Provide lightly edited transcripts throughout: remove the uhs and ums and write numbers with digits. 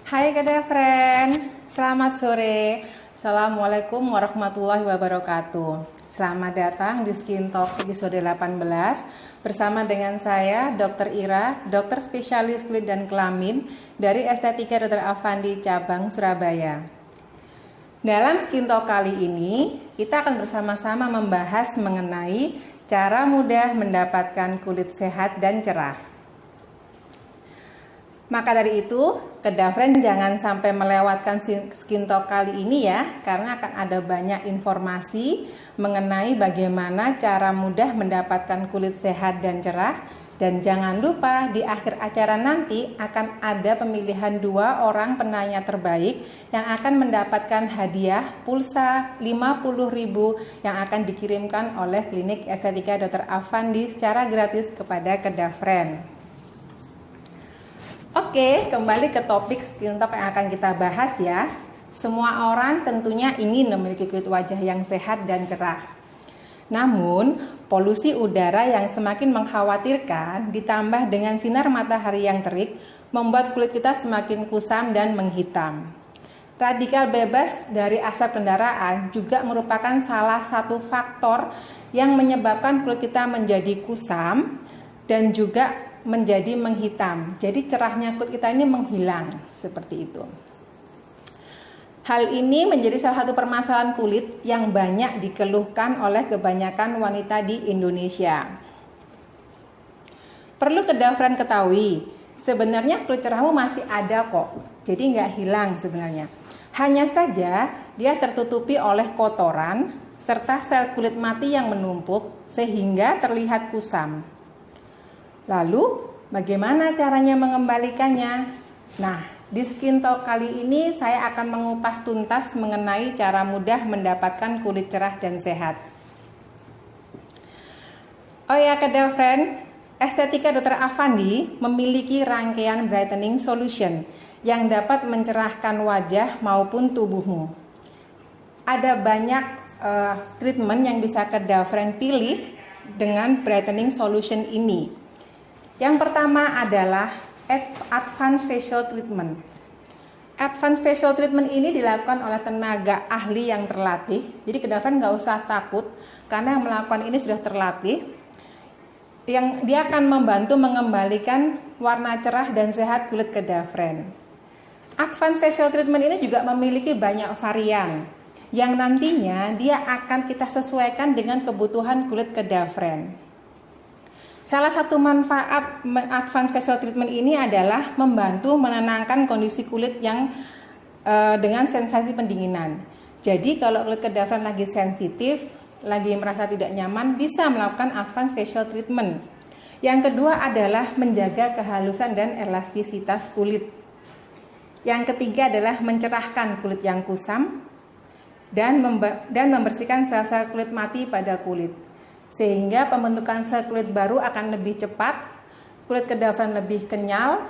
Hai Kada Friend, selamat sore. Assalamualaikum warahmatullahi wabarakatuh. Selamat datang di Skin Talk episode 18 bersama dengan saya Dr. Ira, dokter spesialis kulit dan kelamin dari Estetika Dr. Avandi cabang Surabaya. Dalam Skin Talk kali ini, kita akan bersama-sama membahas mengenai cara mudah mendapatkan kulit sehat dan cerah. Maka dari itu, Kada Friend jangan sampai melewatkan Skin Talk kali ini ya, karena akan ada banyak informasi mengenai bagaimana cara mudah mendapatkan kulit sehat dan cerah. Dan jangan lupa di akhir acara nanti akan ada pemilihan 2 orang penanya terbaik yang akan mendapatkan hadiah pulsa 50.000 yang akan dikirimkan oleh Klinik Estetika Dr. Avandi secara gratis kepada Kada Friend. Oke, kembali ke topik Skin Talk yang akan kita bahas ya. Semua orang tentunya ingin memiliki kulit wajah yang sehat dan cerah. Namun, polusi udara yang semakin mengkhawatirkan ditambah dengan sinar matahari yang terik membuat kulit kita semakin kusam dan menghitam. Radikal bebas dari asap kendaraan juga merupakan salah satu faktor yang menyebabkan kulit kita menjadi kusam dan juga menjadi menghitam. Jadi cerahnya kulit kita ini menghilang seperti itu. Hal ini menjadi salah satu permasalahan kulit yang banyak dikeluhkan oleh kebanyakan wanita di Indonesia. Perlu Kada Friend ketahui, sebenarnya kulit cerahmu masih ada kok. Jadi nggak hilang sebenarnya. Hanya saja dia tertutupi oleh kotoran serta sel kulit mati yang menumpuk sehingga terlihat kusam. Lalu, bagaimana caranya mengembalikannya? Nah, di Skin Talk kali ini saya akan mengupas tuntas mengenai cara mudah mendapatkan kulit cerah dan sehat. Oh ya, Kada Friend, Estetika Dr. Avandi memiliki rangkaian brightening solution yang dapat mencerahkan wajah maupun tubuhmu. Ada banyak treatment yang bisa Kada Friend pilih dengan brightening solution ini. Yang pertama adalah Advanced Facial Treatment. Advanced Facial Treatment ini dilakukan oleh tenaga ahli yang terlatih. Jadi Kada Friend nggak usah takut karena yang melakukan ini sudah terlatih. Yang dia akan membantu mengembalikan warna cerah dan sehat kulit Kada Friend. Advanced Facial Treatment ini juga memiliki banyak varian yang nantinya dia akan kita sesuaikan dengan kebutuhan kulit Kada Friend. Salah satu manfaat Advanced Facial Treatment ini adalah membantu menenangkan kondisi kulit yang dengan sensasi pendinginan. Jadi kalau kulit Kada Friend lagi sensitif, lagi merasa tidak nyaman, bisa melakukan Advanced Facial Treatment. Yang kedua adalah menjaga kehalusan dan elastisitas kulit. Yang ketiga adalah mencerahkan kulit yang kusam dan membersihkan sel-sel kulit mati pada kulit. Sehingga pembentukan sel kulit baru akan lebih cepat, kulit Kada Friend lebih kenyal,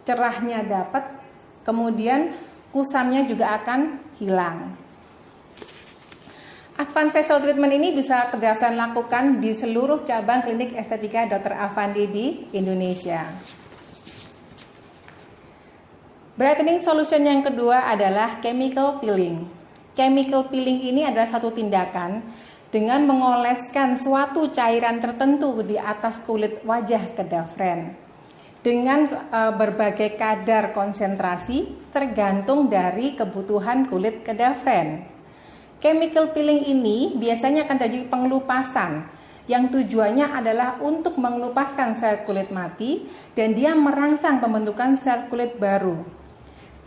cerahnya dapat, kemudian kusamnya juga akan hilang. Advanced Facial Treatment ini bisa Kada Friend lakukan di seluruh cabang klinik estetika Dr. Avandi di Indonesia. Brightening solution yang kedua adalah chemical peeling. Chemical peeling ini adalah satu tindakan dengan mengoleskan suatu cairan tertentu di atas kulit wajah Kada Friend dengan berbagai kadar konsentrasi tergantung dari kebutuhan kulit Kada Friend. Chemical peeling ini biasanya akan terjadi pengelupasan yang tujuannya adalah untuk mengelupaskan sel kulit mati dan dia merangsang pembentukan sel kulit baru.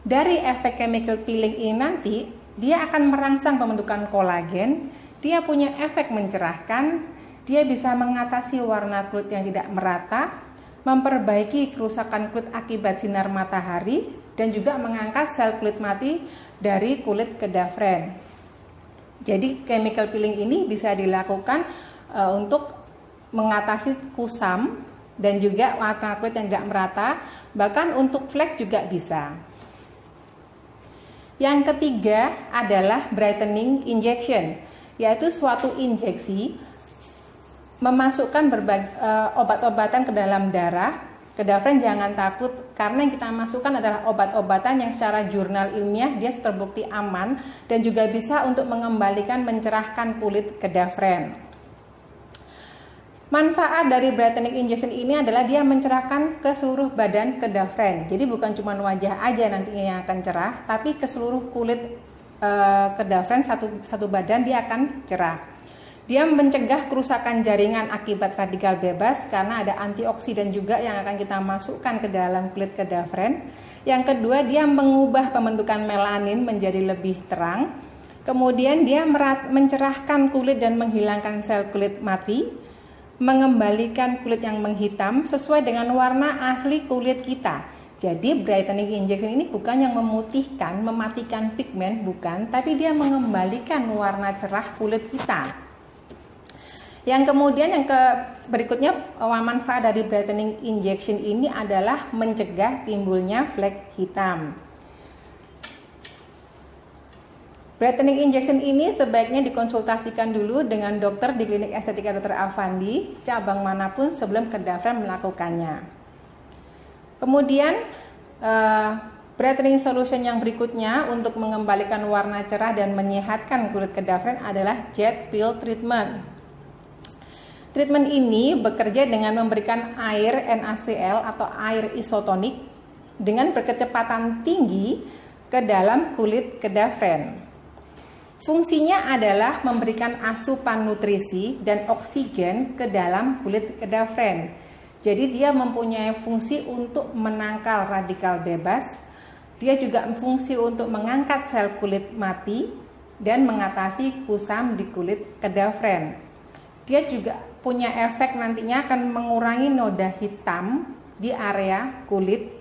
Dari efek chemical peeling ini nanti dia akan merangsang pembentukan kolagen. Dia punya efek mencerahkan, dia bisa mengatasi warna kulit yang tidak merata, memperbaiki kerusakan kulit akibat sinar matahari, dan juga mengangkat sel kulit mati dari kulit Kada Friend. Jadi chemical peeling ini bisa dilakukan untuk mengatasi kusam dan juga warna kulit yang tidak merata, bahkan untuk flek juga bisa. Yang ketiga adalah brightening injection, yaitu suatu injeksi memasukkan obat-obatan ke dalam darah Kedafren jangan takut, karena yang kita masukkan adalah obat-obatan yang secara jurnal ilmiah dia terbukti aman dan juga bisa untuk mengembalikan, mencerahkan kulit Kedafren. Manfaat dari brightening injection ini adalah dia mencerahkan ke seluruh badan Kedafren. Jadi bukan cuma wajah aja nantinya yang akan cerah, tapi ke seluruh kulit Kedafren satu badan dia akan cerah. Dia mencegah kerusakan jaringan akibat radikal bebas karena ada antioksidan juga yang akan kita masukkan ke dalam kulit Kedafren. Yang kedua, dia mengubah pembentukan melanin menjadi lebih terang. Kemudian dia mencerahkan kulit dan menghilangkan sel kulit mati, mengembalikan kulit yang menghitam sesuai dengan warna asli kulit kita. Jadi brightening injection ini bukan yang memutihkan, mematikan pigmen, bukan, tapi dia mengembalikan warna cerah kulit kita. Yang kemudian berikutnya, manfaat dari brightening injection ini adalah mencegah timbulnya flek hitam. Brightening injection ini sebaiknya dikonsultasikan dulu dengan dokter di klinik estetika Dr. Afandi, cabang manapun sebelum Kedafren melakukannya. Kemudian brightening solution yang berikutnya untuk mengembalikan warna cerah dan menyehatkan kulit Kedafren adalah jet peel treatment. Treatment ini bekerja dengan memberikan air NaCl atau air isotonik dengan berkecepatan tinggi ke dalam kulit Kedafren. Fungsinya adalah memberikan asupan nutrisi dan oksigen ke dalam kulit Kedafren. Jadi dia mempunyai fungsi untuk menangkal radikal bebas. Dia juga fungsi untuk mengangkat sel kulit mati dan mengatasi kusam di kulit Kedafren. Dia juga punya efek nantinya akan mengurangi noda hitam di area kulit.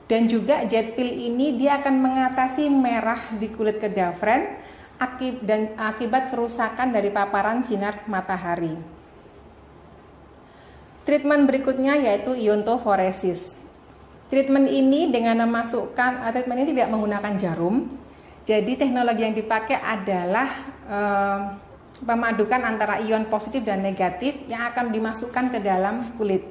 Dan juga jet peel ini dia akan mengatasi merah di kulit Kedafren akibat kerusakan dari paparan sinar matahari. Treatment berikutnya yaitu iontoforesis. Treatment ini treatment ini tidak menggunakan jarum. Jadi teknologi yang dipakai adalah pemadukan antara ion positif dan negatif yang akan dimasukkan ke dalam kulit.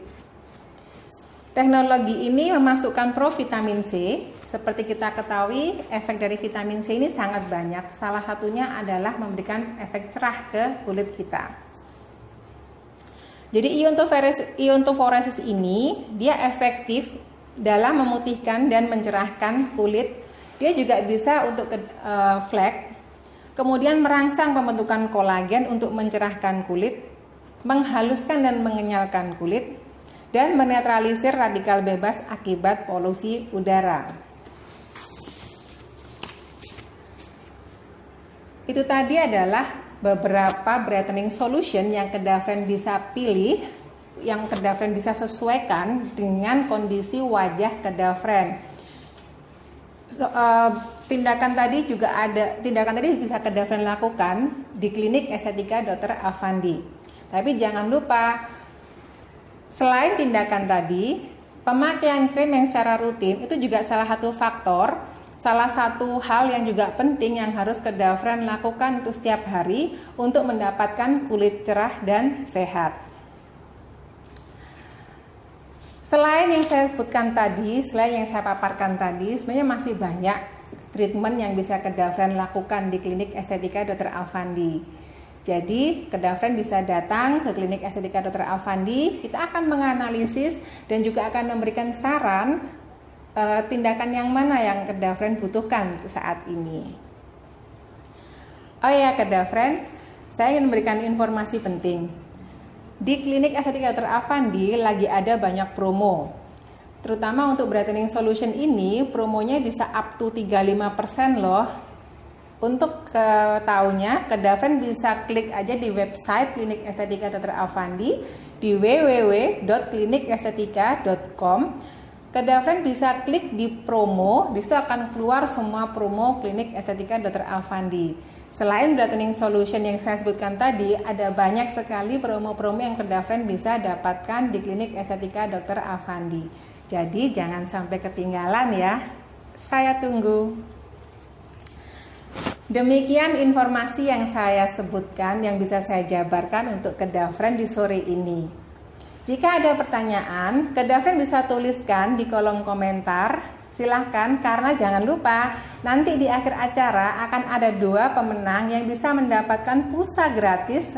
Teknologi ini memasukkan provitamin C. Seperti kita ketahui, efek dari vitamin C ini sangat banyak. Salah satunya adalah memberikan efek cerah ke kulit kita. Jadi iontoforesis ini dia efektif dalam memutihkan dan mencerahkan kulit. Dia juga bisa untuk flek, kemudian merangsang pembentukan kolagen untuk mencerahkan kulit, menghaluskan dan mengenyalkan kulit, dan menetralisir radikal bebas akibat polusi udara. Itu tadi adalah beberapa brightening solution yang Kedafren bisa pilih, yang Kedafren bisa sesuaikan dengan kondisi wajah Kedafren. Tindakan tadi bisa Kedafren lakukan di klinik estetika Dr. Afandi. Tapi jangan lupa, selain tindakan tadi, pemakaian krim yang secara rutin itu juga salah satu hal yang juga penting yang harus Kedafren lakukan untuk setiap hari untuk mendapatkan kulit cerah dan sehat. Selain yang saya sebutkan tadi, selain yang saya paparkan tadi, sebenarnya masih banyak treatment yang bisa Kedafren lakukan di klinik estetika Dr. Afandi. Jadi Kedafren bisa datang ke klinik estetika Dr. Afandi, kita akan menganalisis dan juga akan memberikan saran tindakan yang mana yang Kedafren butuhkan saat ini. Oh ya Kedafren, saya ingin memberikan informasi penting. Di klinik estetika Dr. Afandi lagi ada banyak promo. Terutama untuk brightening solution ini, promonya bisa up to 35% loh. Untuk tahunya, Kedafren bisa klik aja di website klinik estetika Dr. Afandi di www.klinikestetika.com. Kedafren bisa klik di promo, di situ akan keluar semua promo klinik estetika Dr. Afandi. Selain brightening solution yang saya sebutkan tadi, ada banyak sekali promo-promo yang Kedafren bisa dapatkan di klinik estetika Dr. Afandi. Jadi jangan sampai ketinggalan ya. Saya tunggu. Demikian informasi yang saya sebutkan yang bisa saya jabarkan untuk Kedafren di sore ini. Jika ada pertanyaan, Kedavren bisa tuliskan di kolom komentar. Silahkan, karena jangan lupa nanti di akhir acara akan ada 2 pemenang yang bisa mendapatkan pulsa gratis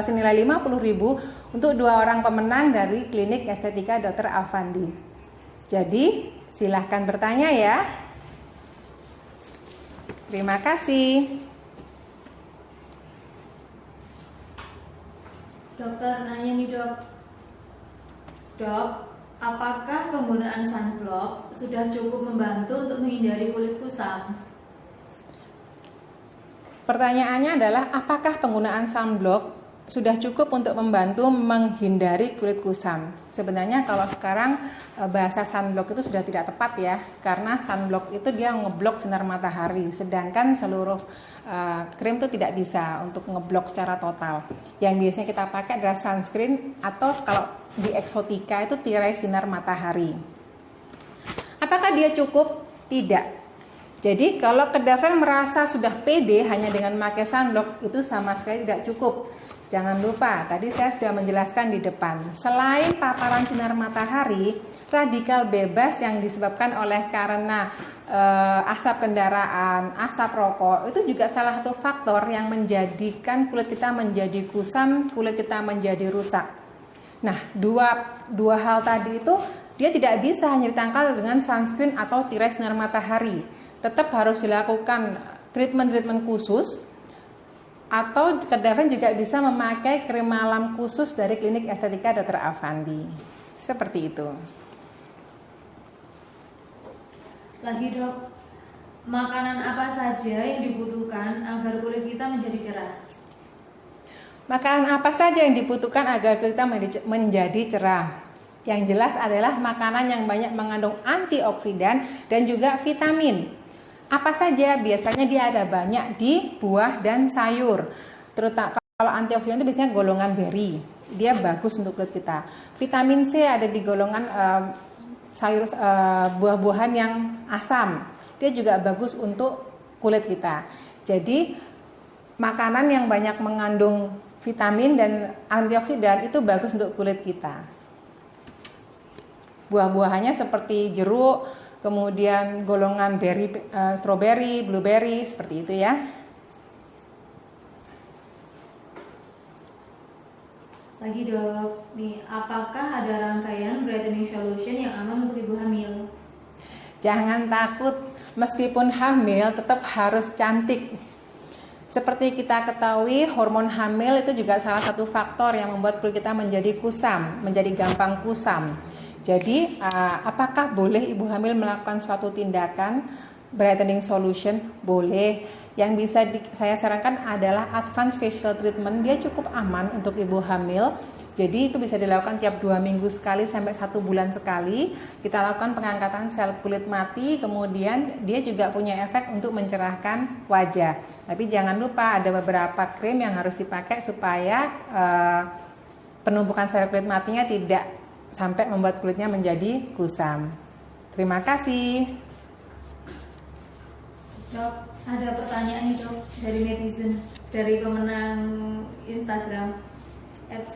senilai 50.000 untuk 2 orang pemenang dari Klinik Estetika Dr. Afandi. Jadi silahkan bertanya ya. Terima kasih. Dokter nanya nih dok. Dok, apakah penggunaan sunblock sudah cukup membantu untuk menghindari kulit kusam? Pertanyaannya adalah apakah penggunaan sunblock sudah cukup untuk membantu menghindari kulit kusam? Sebenarnya kalau sekarang bahasa sunblock itu sudah tidak tepat ya, karena sunblock itu dia ngeblok sinar matahari, sedangkan seluruh krim itu tidak bisa untuk ngeblok secara total. Yang biasanya kita pakai adalah sunscreen atau kalau di eksotika itu tirai sinar matahari. Apakah dia cukup? Tidak. Jadi kalau Kedavren merasa sudah pede hanya dengan memakai sunblock, itu sama sekali tidak cukup. Jangan lupa, tadi saya sudah menjelaskan di depan. Selain paparan sinar matahari, radikal bebas yang disebabkan oleh karena asap kendaraan, asap rokok, itu juga salah satu faktor yang menjadikan kulit kita menjadi kusam, kulit kita menjadi rusak. Nah, dua hal tadi itu dia tidak bisa hanya ditangkal dengan sunscreen atau tirai sinar matahari. Tetap harus dilakukan treatment khusus, atau Kedavren juga bisa memakai krim malam khusus dari Klinik Estetika Dr. Afandi. Seperti itu. Lagi dok, makanan apa saja yang dibutuhkan agar kulit kita menjadi cerah? Makanan apa saja yang dibutuhkan agar kulit kita menjadi cerah? Yang jelas adalah makanan yang banyak mengandung antioksidan dan juga vitamin. Apa saja? Biasanya dia ada banyak di buah dan sayur. Terutama kalau antioksidan itu biasanya golongan berry. Dia bagus untuk kulit kita. Vitamin C ada di golongan sayur buah-buahan yang asam. Dia juga bagus untuk kulit kita. Jadi makanan yang banyak mengandung vitamin dan antioksidan itu bagus untuk kulit kita. Buah-buahannya seperti jeruk, kemudian golongan berry, strawberry, blueberry, seperti itu ya. Lagi dok, nih apakah ada rangkaian brightening solution yang aman untuk ibu hamil? Jangan takut, meskipun hamil tetap harus cantik. Seperti kita ketahui, hormon hamil itu juga salah satu faktor yang membuat kulit kita menjadi kusam, menjadi gampang kusam. Jadi, apakah boleh ibu hamil melakukan suatu tindakan brightening solution? Boleh. Yang bisa saya sarankan adalah advanced facial treatment. Dia cukup aman untuk ibu hamil. Jadi itu bisa dilakukan tiap 2 minggu sekali sampai 1 bulan sekali. Kita lakukan pengangkatan sel kulit mati, kemudian dia juga punya efek untuk mencerahkan wajah. Tapi jangan lupa ada beberapa krim yang harus dipakai supaya penumpukan sel kulit matinya tidak sampai membuat kulitnya menjadi kusam. Terima kasih. Dok, ada pertanyaan nih dok dari netizen, dari pemenang Instagram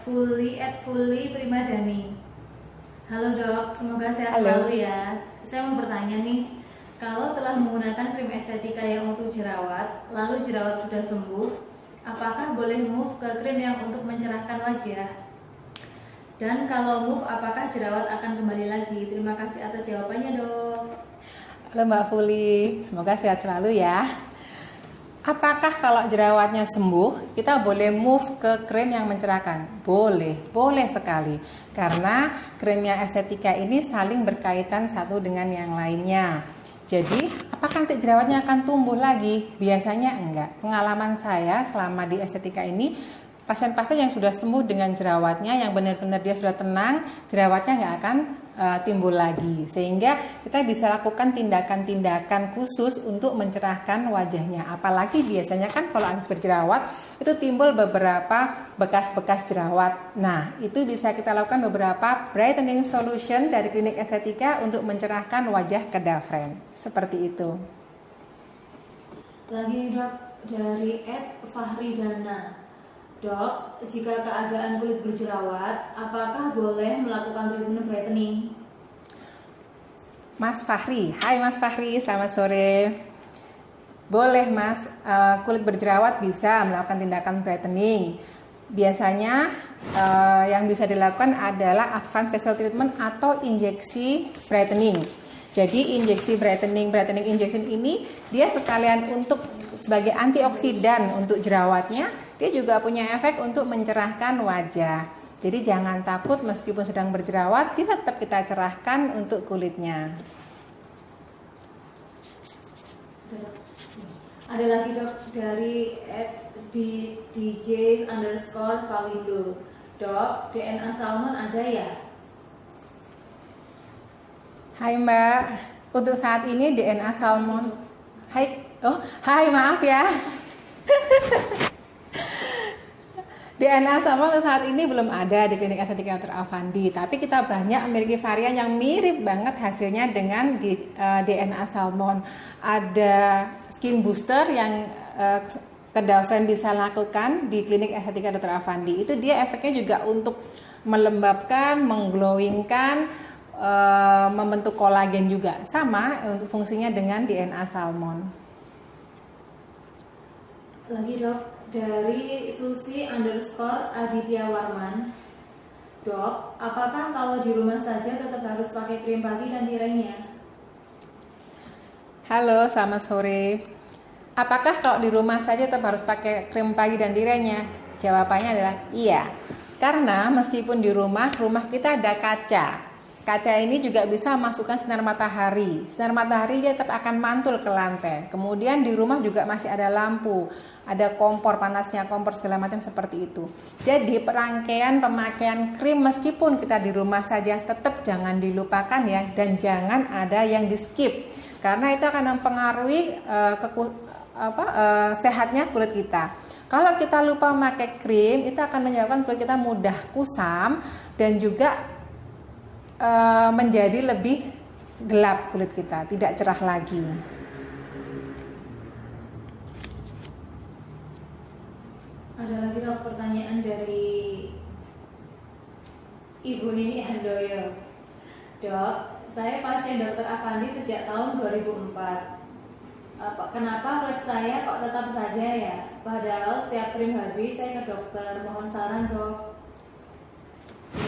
@fully Primadani. Halo dok, semoga sehat selalu ya. Saya mau bertanya nih, kalau telah menggunakan krim estetika yang untuk jerawat, lalu jerawat sudah sembuh, apakah boleh move ke krim yang untuk mencerahkan wajah? Dan kalau move, apakah jerawat akan kembali lagi? Terima kasih atas jawabannya dok. Halo Mbak Fuli, semoga sehat selalu ya. Apakah kalau jerawatnya sembuh, kita boleh move ke krim yang mencerahkan? Boleh, boleh sekali. Karena krimnya estetika ini saling berkaitan satu dengan yang lainnya. Jadi, apakah nanti jerawatnya akan tumbuh lagi? Biasanya enggak. Pengalaman saya selama di estetika ini, pasien-pasien yang sudah sembuh dengan jerawatnya, yang benar-benar dia sudah tenang, jerawatnya enggak akan timbul lagi, sehingga kita bisa lakukan tindakan-tindakan khusus untuk mencerahkan wajahnya. Apalagi biasanya kan kalau habis berjerawat itu timbul beberapa bekas-bekas jerawat. Nah, itu bisa kita lakukan beberapa brightening solution dari Klinik Estetika untuk mencerahkan wajah Kedavren. Seperti itu. Lagi dok, dari @fahridana. Dok, jika keadaan kulit berjerawat, apakah boleh melakukan treatment brightening? Mas Fahri, hai Mas Fahri, selamat sore. Boleh Mas, kulit berjerawat bisa melakukan tindakan brightening. Biasanya yang bisa dilakukan adalah advanced facial treatment atau injeksi brightening. Jadi injeksi brightening injection ini dia sekalian untuk sebagai antioksidan untuk jerawatnya, dia juga punya efek untuk mencerahkan wajah. Jadi jangan takut meskipun sedang berjerawat, dia tetap kita cerahkan untuk kulitnya. Ada lagi dok dari DJ_Fawindo. Dok, DNA salmon ada ya? Hai Mbak, untuk saat ini DNA salmon. Hai maaf ya. DNA salmon untuk saat ini belum ada di klinik estetika Dr. Afandi, tapi kita banyak memiliki varian yang mirip banget hasilnya dengan DNA salmon. Ada skin booster yang Kedavren bisa lakukan di klinik estetika Dr. Afandi. Itu dia efeknya juga untuk melembabkan, mengglowingkan, membentuk kolagen juga, sama untuk fungsinya dengan DNA salmon. Lagi dok, dari Susi_Aditya Warman. Dok, apakah kalau di rumah saja tetap harus pakai krim pagi dan tirainya? Halo, selamat sore. Apakah kalau di rumah saja tetap harus pakai krim pagi dan tirainya? Jawabannya adalah iya. Karena meskipun di rumah kita ada kaca. Kaca ini juga bisa masukkan sinar matahari. Sinar matahari dia tetap akan mantul ke lantai. Kemudian di rumah juga masih ada lampu, ada kompor, panasnya kompor segala macam seperti itu. Jadi rangkaian pemakaian krim meskipun kita di rumah saja tetap jangan dilupakan ya, dan jangan ada yang di skip. Karena itu akan mempengaruhi sehatnya kulit kita. Kalau kita lupa memakai krim, itu akan menyebabkan kulit kita mudah kusam dan juga menjadi lebih gelap kulit kita, tidak cerah lagi. Ada lagi dok pertanyaan dari Ibu Nini Handoyo. Dok, saya pasien Dr. Afandi sejak tahun 2004. Kenapa flek saya kok tetap saja ya? Padahal setiap krim habis saya ke dokter. Mohon saran dok.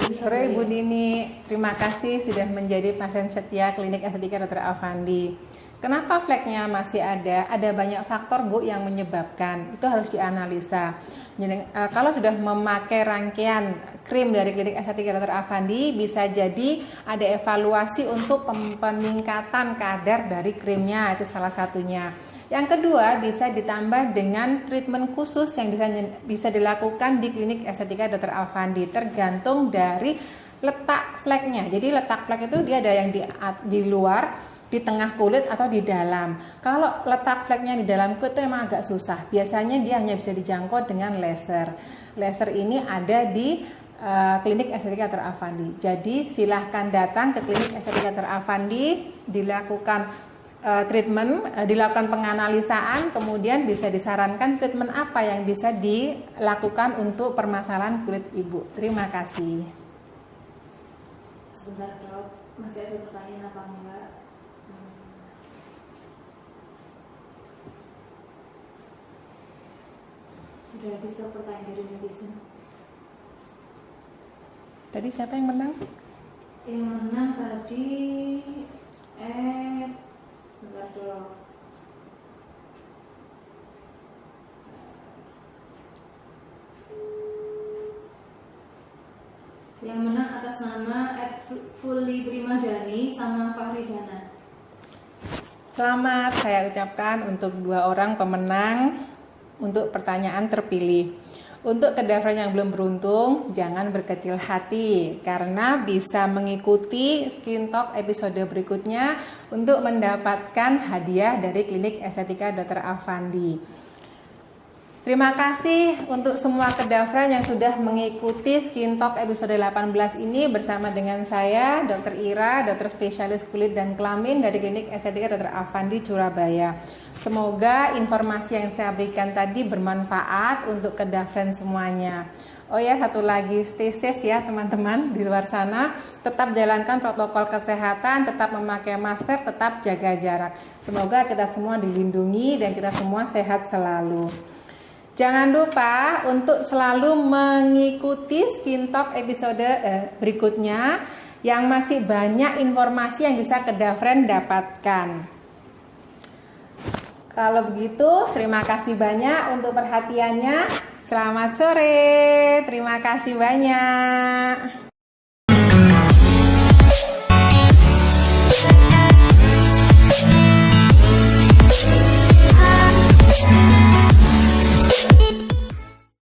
Sore Ibu Dini, terima kasih sudah menjadi pasien setia klinik estetika Dr. Afandi. Kenapa fleknya masih ada? Ada banyak faktor Bu yang menyebabkan. Itu harus dianalisa. Jadi, kalau sudah memakai rangkaian krim dari klinik estetika Dr. Afandi, bisa jadi ada evaluasi untuk peningkatan kadar dari krimnya, itu salah satunya. Yang kedua, bisa ditambah dengan treatment khusus yang bisa dilakukan di klinik estetika Dr. Afandi, tergantung dari letak fleknya. Jadi letak flek itu dia ada yang di luar, di tengah kulit atau di dalam. Kalau letak fleknya di dalam kulit itu memang agak susah. Biasanya dia hanya bisa dijangkau dengan laser. Laser ini ada di klinik estetika Dr. Afandi. Jadi silahkan datang ke klinik estetika Dr. Afandi, dilakukan treatment, dilakukan penganalisaan, kemudian bisa disarankan treatment apa yang bisa dilakukan untuk permasalahan kulit ibu. Terima kasih. Sebentar dok, masih ada pertanyaan apa enggak? Sudah habis pertanyaan dari netizen. Tadi siapa yang menang? Yang menang tadi sebentar dong. Yang menang atas nama @fully_primadani sama Fahridana. Selamat saya ucapkan untuk 2 orang pemenang untuk pertanyaan terpilih. Untuk kedavren yang belum beruntung, jangan berkecil hati karena bisa mengikuti Skin Talk episode berikutnya untuk mendapatkan hadiah dari klinik estetika Dr. Afandi. Terima kasih untuk semua kedafran yang sudah mengikuti Skin Talk episode 18 ini bersama dengan saya, Dr. Ira, dokter spesialis kulit dan kelamin dari Klinik Estetika Dr. Avandi, Surabaya. Semoga informasi yang saya berikan tadi bermanfaat untuk kedafran semuanya. Oh ya, satu lagi, stay safe ya teman-teman di luar sana. Tetap jalankan protokol kesehatan, tetap memakai masker, tetap jaga jarak. Semoga kita semua dilindungi dan kita semua sehat selalu. Jangan lupa untuk selalu mengikuti Skin Talk episode berikutnya yang masih banyak informasi yang bisa kedafran dapatkan. Kalau begitu, terima kasih banyak untuk perhatiannya. Selamat sore, terima kasih banyak.